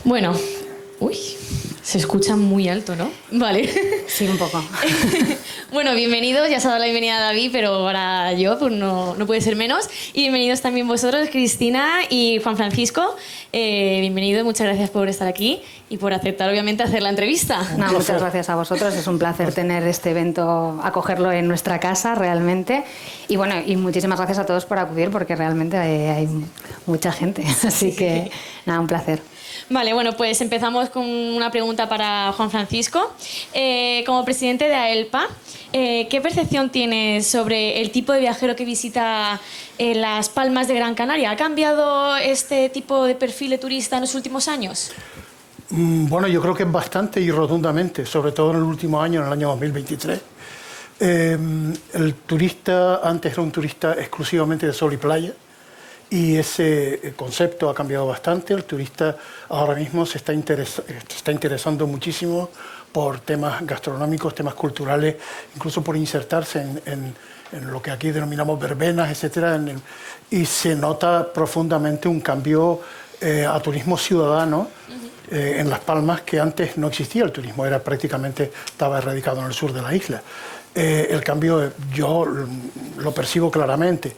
Bueno, uy, se escucha muy alto, ¿no? Vale. Sí, un poco. Bueno, bienvenidos, ya se ha dado la bienvenida a David, pero ahora yo, pues no puede ser menos. Y bienvenidos también vosotros, Cristina y Juan Francisco. Bienvenido, muchas gracias por estar aquí y por aceptar, obviamente, hacer la entrevista. No, muchas gracias a vosotros, es un placer tener este evento, acogerlo en nuestra casa realmente. Y bueno, y muchísimas gracias a todos por acudir porque realmente hay mucha gente, así que nada, un placer. Vale, bueno, pues empezamos con una pregunta para Juan Francisco. Como presidente de AELPA, ¿qué percepción tienes sobre el tipo de viajero que visita Las Palmas de Gran Canaria? ¿Ha cambiado este tipo de perfil de turista en los últimos años? Bueno, yo creo que bastante y rotundamente, sobre todo en el último año, en el año 2023. El turista antes era un turista exclusivamente de sol y playa, y ese concepto ha cambiado bastante. El turista ahora mismo se está interesando muchísimo por temas gastronómicos, temas culturales, incluso por insertarse en lo que aquí denominamos verbenas, etcétera, y se nota profundamente un cambio a turismo ciudadano en Las Palmas, que antes no existía. El turismo estaba erradicado en el sur de la isla. El cambio yo lo percibo claramente.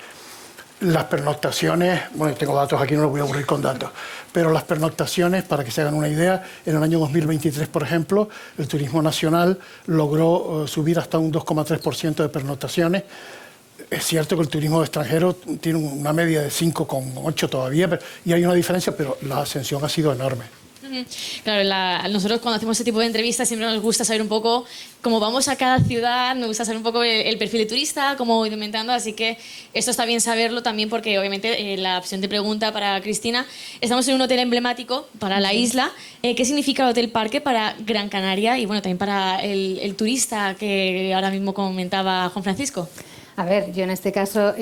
Las pernoctaciones, bueno, tengo datos aquí, no los voy a aburrir con datos, pero las pernoctaciones, para que se hagan una idea, en el año 2023, por ejemplo, el turismo nacional logró subir hasta un 2,3% de pernoctaciones. Es cierto que el turismo extranjero tiene una media de 5,8 todavía, y hay una diferencia, pero la ascensión ha sido enorme. Claro, nosotros cuando hacemos este tipo de entrevistas siempre nos gusta saber un poco cómo vamos a cada ciudad, nos gusta saber un poco el perfil de turista, cómo ir aumentando, así que esto está bien saberlo también porque obviamente la siguiente pregunta para Cristina, estamos en un hotel emblemático para la isla, ¿qué significa el Hotel Parque para Gran Canaria y bueno, también para el turista que ahora mismo comentaba Juan Francisco? A ver, yo en este caso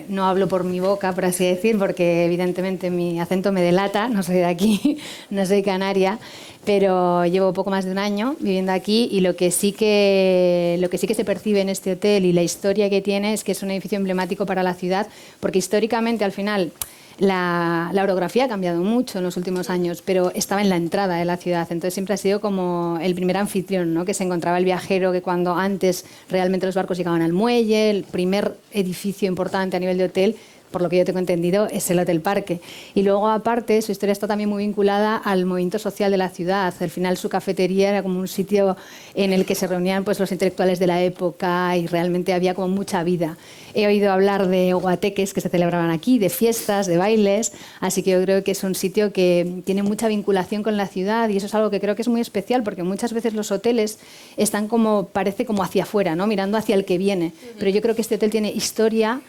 no hablo por mi boca, por así decir, porque evidentemente mi acento me delata, no soy de aquí, no soy canaria, pero llevo poco más de un año viviendo aquí y lo que sí que se percibe en este hotel y la historia que tiene es que es un edificio emblemático para la ciudad, porque históricamente al final la orografía ha cambiado mucho en los últimos años, pero estaba en la entrada de la ciudad, entonces siempre ha sido como el primer anfitrión, ¿no? Que se encontraba el viajero, que cuando antes realmente los barcos llegaban al muelle, el primer edificio importante a nivel de hotel, por lo que yo tengo entendido, es el Hotel Parque. Y luego, aparte, su historia está también muy vinculada al movimiento social de la ciudad. Al final, su cafetería era como un sitio en el que se reunían pues, los intelectuales de la época y realmente había como mucha vida. He oído hablar de guateques que se celebraban aquí, de fiestas, de bailes, así que yo creo que es un sitio que tiene mucha vinculación con la ciudad y eso es algo que creo que es muy especial porque muchas veces los hoteles están como, parece como hacia afuera, ¿no? Mirando hacia el que viene. Pero yo creo que este hotel tiene historia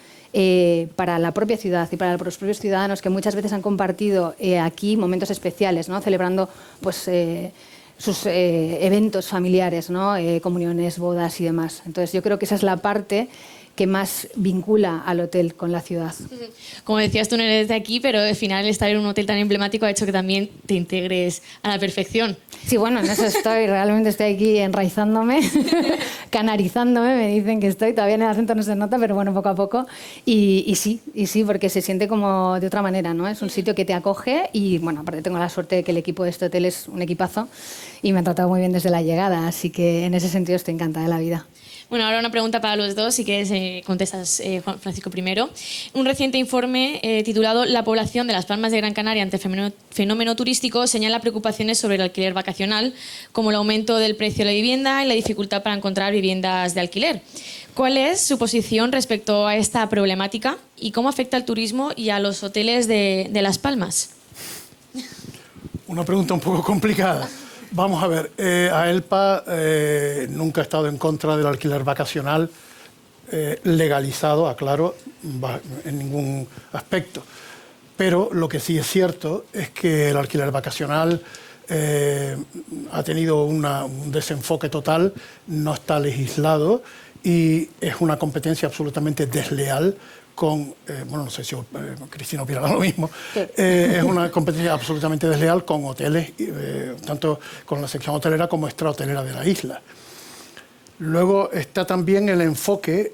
para la propia ciudad y para los propios ciudadanos que muchas veces han compartido aquí momentos especiales, ¿no? Celebrando pues, sus eventos familiares, ¿no? Comuniones, bodas y demás. Entonces yo creo que esa es la parte que más vincula al hotel con la ciudad. Como decías, tú no eres de aquí, pero al final estar en un hotel tan emblemático ha hecho que también te integres a la perfección. Sí, bueno, en eso estoy, realmente estoy aquí enraizándome, canarizándome, me dicen que estoy, todavía en el acento no se nota, pero bueno, poco a poco. Y sí, porque se siente como de otra manera, ¿no? Es un sitio que te acoge y, bueno, aparte tengo la suerte de que el equipo de este hotel es un equipazo y me han tratado muy bien desde la llegada, así que en ese sentido estoy encantada de la vida. Bueno, ahora una pregunta para los dos, si quieres contestas Juan Francisco primero. Un reciente informe titulado La población de Las Palmas de Gran Canaria ante fenómeno turístico señala preocupaciones sobre el alquiler vacacional, como el aumento del precio de la vivienda y la dificultad para encontrar viviendas de alquiler. ¿Cuál es su posición respecto a esta problemática y cómo afecta al turismo y a los hoteles de Las Palmas? Una pregunta un poco complicada. Vamos a ver, AELPA nunca ha estado en contra del alquiler vacacional legalizado, aclaro, en ningún aspecto. Pero lo que sí es cierto es que el alquiler vacacional ha tenido un desenfoque total, no está legislado y es una competencia absolutamente desleal bueno, no sé si Cristina opinará lo mismo, sí. Es una competencia absolutamente desleal con hoteles, tanto con la sección hotelera como extrahotelera de la isla. Luego está también el enfoque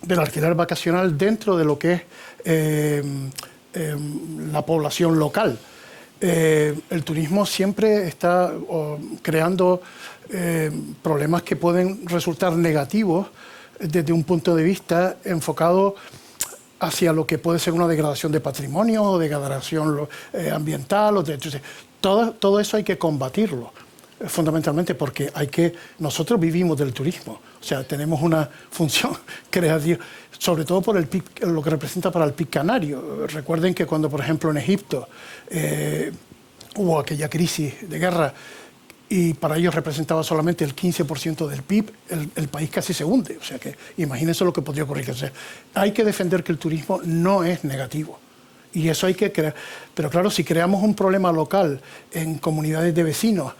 del alquiler vacacional dentro de lo que es la población local. El turismo siempre está creando problemas que pueden resultar negativos desde un punto de vista enfocado hacia lo que puede ser una degradación de patrimonio o degradación ambiental. Entonces, todo eso hay que combatirlo, fundamentalmente porque nosotros vivimos del turismo, o sea, tenemos una función creativa, sobre todo por lo que representa para el PIB canario. Recuerden que cuando, por ejemplo, en Egipto hubo aquella crisis de guerra y para ellos representaba solamente el 15% del PIB, el país casi se hunde. O sea que imagínense lo que podría ocurrir. O sea, hay que defender que el turismo no es negativo. Y eso hay que crear. Pero claro, si creamos un problema local en comunidades de vecinos,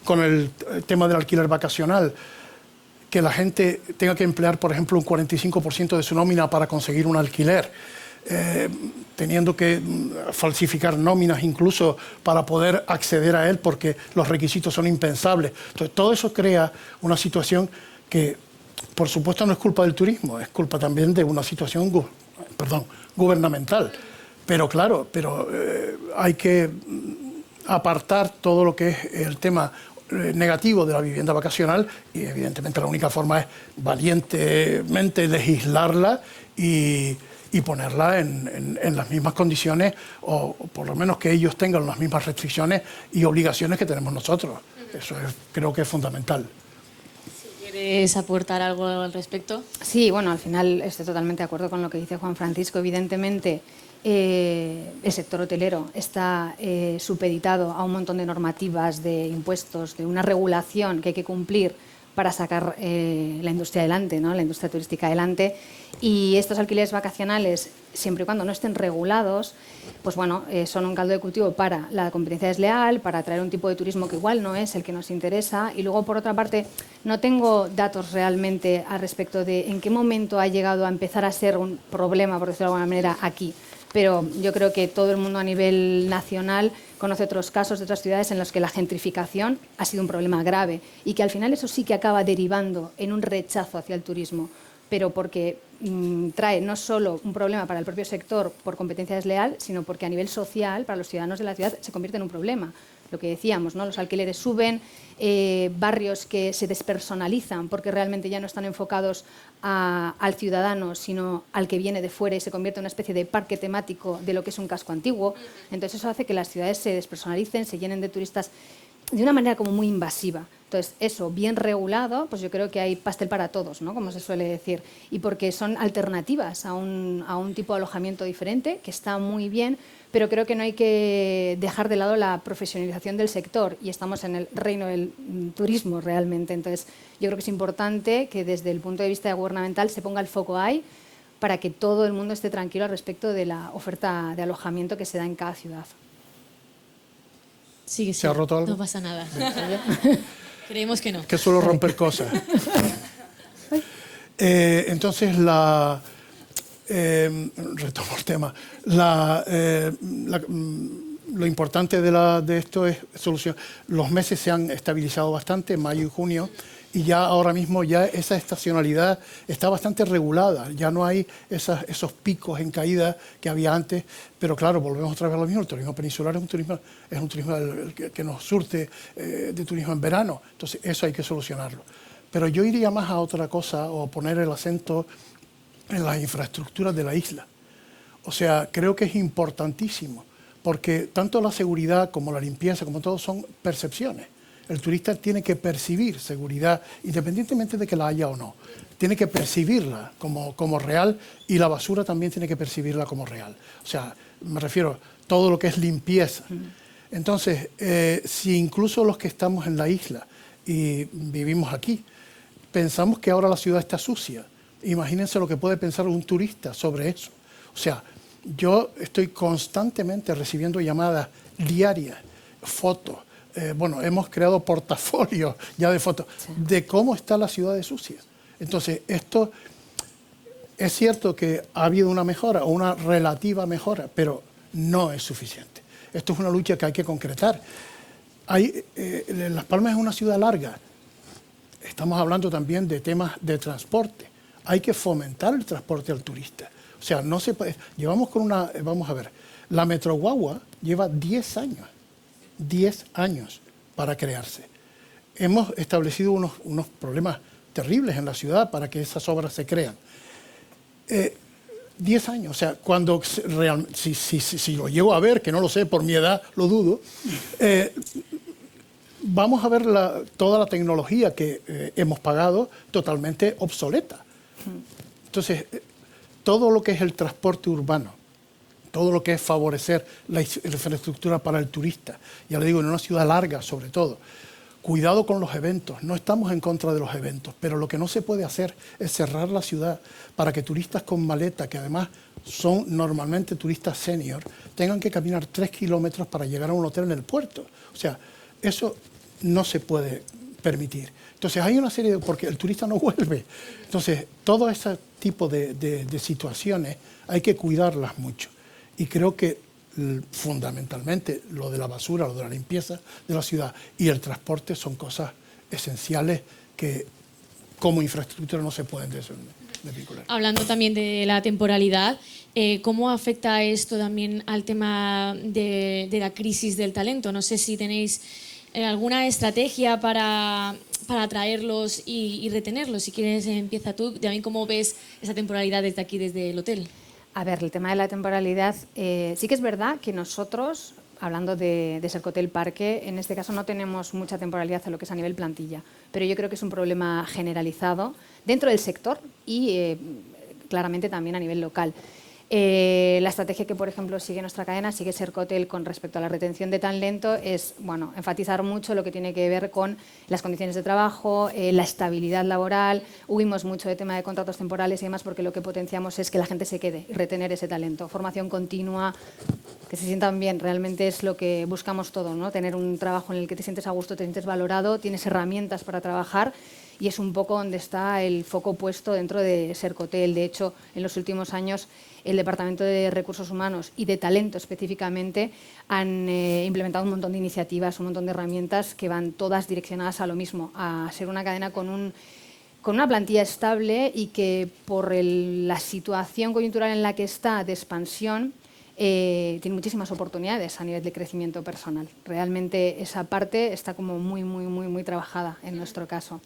con el tema del alquiler vacacional, que la gente tenga que emplear, por ejemplo, un 45% de su nómina para conseguir un alquiler, teniendo que falsificar nóminas incluso para poder acceder a él porque los requisitos son impensables. Entonces, todo eso crea una situación que, por supuesto, no es culpa del turismo, es culpa también de una situación gubernamental. Pero claro, hay que apartar todo lo que es el tema negativo de la vivienda vacacional y evidentemente la única forma es valientemente legislarla y ponerla en las mismas condiciones o por lo menos que ellos tengan las mismas restricciones y obligaciones que tenemos nosotros. Eso creo que es fundamental. ¿Quieres aportar algo al respecto? Sí, bueno, al final estoy totalmente de acuerdo con lo que dice Juan Francisco. Evidentemente, el sector hotelero está supeditado a un montón de normativas, de impuestos, de una regulación que hay que cumplir para sacar la industria adelante, ¿no? La industria turística adelante. Y estos alquileres vacacionales, siempre y cuando no estén regulados, pues bueno, son un caldo de cultivo para la competencia desleal, para atraer un tipo de turismo que igual no es el que nos interesa. Y luego, por otra parte, no tengo datos realmente al respecto de en qué momento ha llegado a empezar a ser un problema, por decirlo de alguna manera, aquí. Pero yo creo que todo el mundo a nivel nacional conoce otros casos de otras ciudades en los que la gentrificación ha sido un problema grave y que al final eso sí que acaba derivando en un rechazo hacia el turismo, pero porque trae no solo un problema para el propio sector por competencia desleal, sino porque a nivel social, para los ciudadanos de la ciudad, se convierte en un problema. Lo que decíamos, ¿no? Los alquileres suben, barrios que se despersonalizan porque realmente ya no están enfocados al ciudadano, sino al que viene de fuera y se convierte en una especie de parque temático de lo que es un casco antiguo. Entonces eso hace que las ciudades se despersonalicen, se llenen de turistas de una manera como muy invasiva. Entonces, eso, bien regulado, pues yo creo que hay pastel para todos, ¿no? Como se suele decir. Y porque son alternativas a un tipo de alojamiento diferente, que está muy bien, pero creo que no hay que dejar de lado la profesionalización del sector y estamos en el reino del turismo realmente. Entonces, yo creo que es importante que desde el punto de vista gubernamental se ponga el foco ahí para que todo el mundo esté tranquilo al respecto de la oferta de alojamiento que se da en cada ciudad. Sí. ¿Se ha roto algo? No pasa nada. Creemos que no. Que suelo romper cosas. Entonces, retomo el tema. Lo importante de esto es solución. Los meses se han estabilizado bastante, mayo y junio, y ya ahora mismo ya esa estacionalidad está bastante regulada. Ya no hay esos picos en caída que había antes, pero claro, volvemos otra vez a lo mismo. El turismo peninsular es un turismo que nos surte de turismo en verano. Entonces eso hay que solucionarlo. Pero yo iría más a otra cosa o poner el acento en las infraestructuras de la isla. O sea, creo que es importantísimo, porque tanto la seguridad como la limpieza, como todo, son percepciones. El turista tiene que percibir seguridad, independientemente de que la haya o no. Tiene que percibirla como real y la basura también tiene que percibirla como real. O sea, me refiero a todo lo que es limpieza. Entonces, si incluso los que estamos en la isla y vivimos aquí, pensamos que ahora la ciudad está sucia, imagínense lo que puede pensar un turista sobre eso. O sea, yo estoy constantemente recibiendo llamadas diarias, fotos. Bueno, hemos creado portafolios ya de fotos de cómo está la ciudad de sucia. Entonces, esto es cierto que ha habido una mejora o una relativa mejora, pero no es suficiente. Esto es una lucha que hay que concretar. Las Palmas es una ciudad larga. Estamos hablando también de temas de transporte. hay que fomentar el transporte al turista. O sea, no se puede, llevamos con una, vamos a ver, la Metro Guagua lleva 10 años para crearse. Hemos establecido unos problemas terribles en la ciudad para que esas obras se crean. 10 años, o sea, cuando si lo llego a ver, que no lo sé, por mi edad lo dudo, vamos a ver toda la tecnología que hemos pagado totalmente obsoleta. Entonces, todo lo que es el transporte urbano, todo lo que es favorecer la infraestructura para el turista, ya le digo, en una ciudad larga sobre todo, cuidado con los eventos, no estamos en contra de los eventos, pero lo que no se puede hacer es cerrar la ciudad para que turistas con maleta, que además son normalmente turistas senior, tengan que caminar 3 kilómetros para llegar a un hotel en el puerto. O sea, eso no se puede permitir. Entonces hay una serie de... porque el turista no vuelve. Entonces, todo ese tipo de situaciones hay que cuidarlas mucho. Y creo que fundamentalmente lo de la basura, lo de la limpieza de la ciudad y el transporte son cosas esenciales que como infraestructura no se pueden desvincular. Hablando también de la temporalidad, ¿cómo afecta esto también al tema de la crisis del talento? No sé si tenéis alguna estrategia para atraerlos y retenerlos. Si quieres, empieza tú. También, ¿cómo ves esa temporalidad desde aquí, desde el hotel? A ver, el tema de la temporalidad, sí que es verdad que nosotros, hablando de Sercotel Parque, en este caso no tenemos mucha temporalidad en lo que es a nivel plantilla, pero yo creo que es un problema generalizado dentro del sector y claramente también a nivel local. La estrategia que, por ejemplo, sigue nuestra cadena, sigue Sercotel con respecto a la retención de talento, es enfatizar mucho lo que tiene que ver con las condiciones de trabajo, la estabilidad laboral. Huimos mucho de tema de contratos temporales y demás porque lo que potenciamos es que la gente se quede y retener ese talento. Formación continua, que se sientan bien, realmente es lo que buscamos todo, ¿no? Tener un trabajo en el que te sientes a gusto, te sientes valorado, tienes herramientas para trabajar. Y es un poco donde está el foco puesto dentro de Sercotel. De hecho, en los últimos años, el Departamento de Recursos Humanos y de Talento específicamente han implementado un montón de iniciativas, un montón de herramientas que van todas direccionadas a lo mismo, a ser una cadena con una plantilla estable y que por la situación coyuntural en la que está de expansión, tiene muchísimas oportunidades a nivel de crecimiento personal. Realmente esa parte está como muy trabajada en nuestro caso.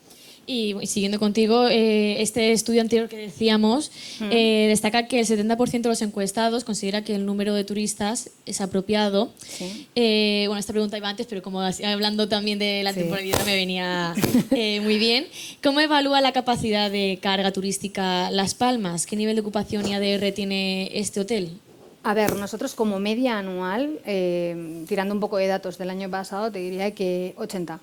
Y siguiendo contigo, este estudio anterior que decíamos destaca que el 70% de los encuestados considera que el número de turistas es apropiado. Sí. Esta pregunta iba antes, pero como hablando también de la temporalidad me venía muy bien. ¿Cómo evalúa la capacidad de carga turística Las Palmas? ¿Qué nivel de ocupación y ADR tiene este hotel? A ver, nosotros como media anual, tirando un poco de datos del año pasado, te diría que 80%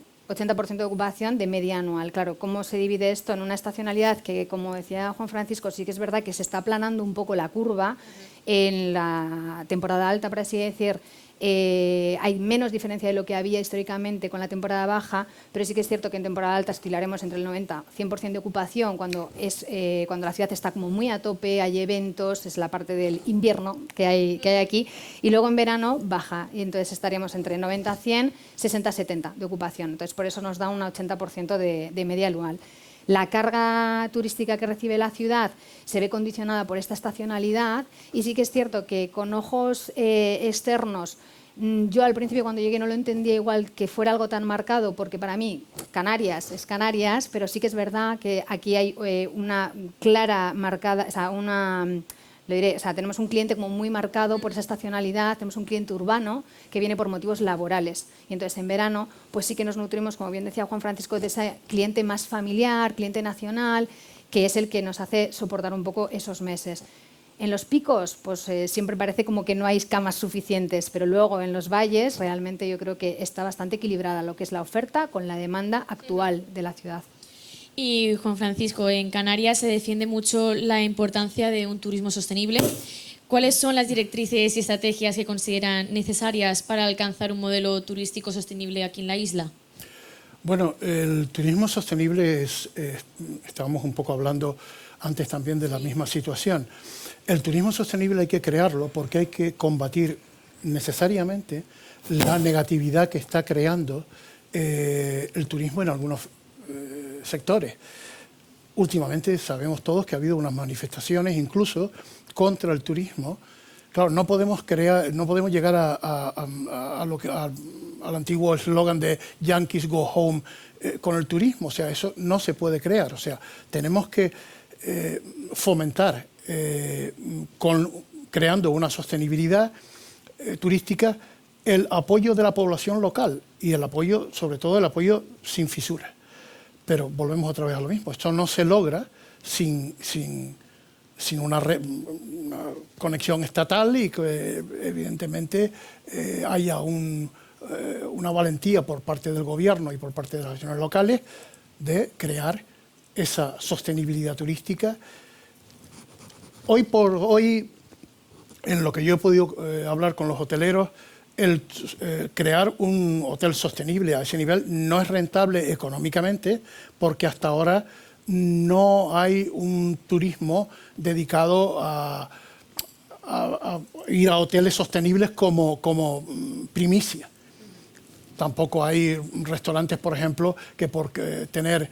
de ocupación de media anual. Claro, ¿cómo se divide esto en una estacionalidad que, como decía Juan Francisco, sí que es verdad que se está aplanando un poco la curva en la temporada alta, por así decir? Hay menos diferencia de lo que había históricamente con la temporada baja, pero sí que es cierto que en temporada alta oscilaremos entre el 90-100% de ocupación cuando la ciudad está como muy a tope, hay eventos, es la parte del invierno que hay aquí, y luego en verano baja, y entonces estaríamos entre 90-100, 60-70 de ocupación. Entonces por eso nos da un 80% de media anual. La carga turística que recibe la ciudad se ve condicionada por esta estacionalidad y sí que es cierto que con ojos externos, yo al principio cuando llegué no lo entendía igual que fuera algo tan marcado, porque para mí Canarias es Canarias, pero sí que es verdad que aquí hay una clara marcada, tenemos un cliente como muy marcado por esa estacionalidad, tenemos un cliente urbano que viene por motivos laborales. Y entonces en verano pues sí que nos nutrimos, como bien decía Juan Francisco, de ese cliente más familiar, cliente nacional, que es el que nos hace soportar un poco esos meses. En los picos, pues siempre parece como que no hay camas suficientes, pero luego en los valles realmente yo creo que está bastante equilibrada lo que es la oferta con la demanda actual de la ciudad. Y Juan Francisco, en Canarias se defiende mucho la importancia de un turismo sostenible. ¿Cuáles son las directrices y estrategias que consideran necesarias para alcanzar un modelo turístico sostenible aquí en la isla? Bueno, el turismo sostenible estábamos un poco hablando antes también de la misma situación. El turismo sostenible hay que crearlo porque hay que combatir necesariamente la negatividad que está creando el turismo en algunos sectores. últimamente sabemos todos que ha habido unas manifestaciones incluso contra el turismo. Claro, no podemos llegar al antiguo eslogan de Yankees go home con el turismo. O sea, eso no se puede crear. O sea, tenemos que fomentar creando una sostenibilidad turística, el apoyo de la población local y el apoyo, sobre todo el apoyo sin fisuras. Pero volvemos otra vez a lo mismo. Esto no se logra sin una conexión estatal y que evidentemente haya una valentía por parte del gobierno y por parte de las regiones locales de crear esa sostenibilidad turística. Hoy por hoy, en lo que yo he podido hablar con los hoteleros, crear un hotel sostenible a ese nivel no es rentable económicamente, porque hasta ahora no hay un turismo dedicado a ir a hoteles sostenibles como primicia. Tampoco hay restaurantes, por ejemplo, que por tener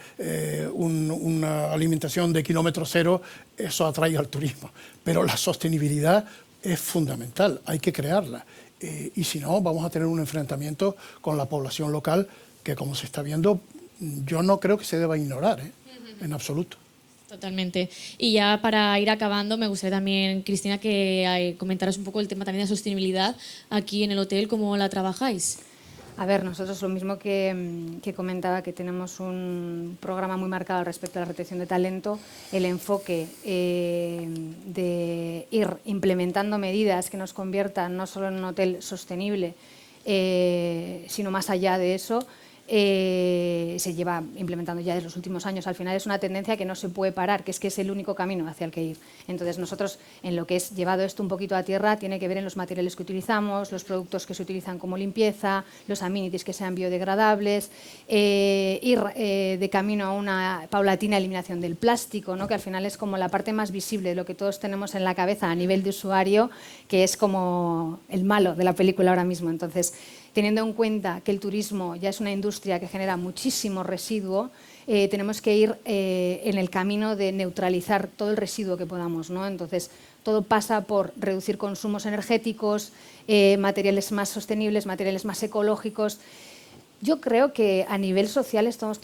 una alimentación de kilómetro cero, eso atraiga al turismo. Pero la sostenibilidad es fundamental, hay que crearla. Y si no, vamos a tener un enfrentamiento con la población local que, como se está viendo, yo no creo que se deba ignorar, en absoluto. Totalmente. Y ya para ir acabando, me gustaría también, Cristina, que comentaras un poco el tema también de sostenibilidad aquí en el hotel, cómo la trabajáis. A ver, nosotros lo mismo que comentaba, que tenemos un programa muy marcado respecto a la retención de talento, el enfoque de ir implementando medidas que nos conviertan no solo en un hotel sostenible, sino más allá de eso, se lleva implementando ya desde los últimos años. Al final es una tendencia que no se puede parar, que es el único camino hacia el que ir. Entonces nosotros, en lo que es llevado esto un poquito a tierra, tiene que ver en los materiales que utilizamos, los productos que se utilizan como limpieza, los amenities que sean biodegradables, ir de camino a una paulatina eliminación del plástico, ¿no? Que al final es como la parte más visible de lo que todos tenemos en la cabeza a nivel de usuario, que es como el malo de la película ahora mismo. Entonces, teniendo en cuenta que el turismo ya es una industria que genera muchísimo residuo, tenemos que ir en el camino de neutralizar todo el residuo que podamos, ¿no? Entonces, todo pasa por reducir consumos energéticos, materiales más sostenibles, materiales más ecológicos. Yo creo que a nivel social estamos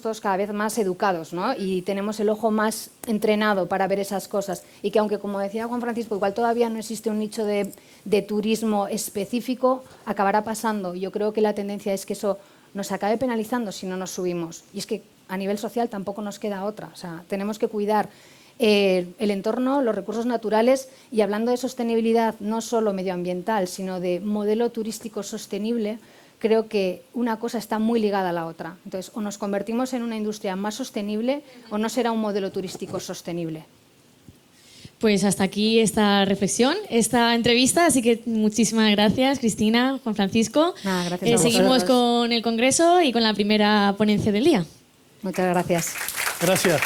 todos cada vez más educados, ¿no? Y tenemos el ojo más entrenado para ver esas cosas. Y que aunque, como decía Juan Francisco, igual todavía no existe un nicho de turismo específico, acabará pasando. Yo creo que la tendencia es que eso nos acabe penalizando si no nos subimos. Y es que a nivel social tampoco nos queda otra. O sea, tenemos que cuidar el entorno, los recursos naturales, y hablando de sostenibilidad no solo medioambiental, sino de modelo turístico sostenible, creo que una cosa está muy ligada a la otra. Entonces, o nos convertimos en una industria más sostenible o no será un modelo turístico sostenible. Pues hasta aquí esta reflexión, esta entrevista, así que muchísimas gracias, Cristina, Juan Francisco. Gracias a seguimos vosotros. con el Congreso y con la primera ponencia del día. Muchas gracias. Gracias.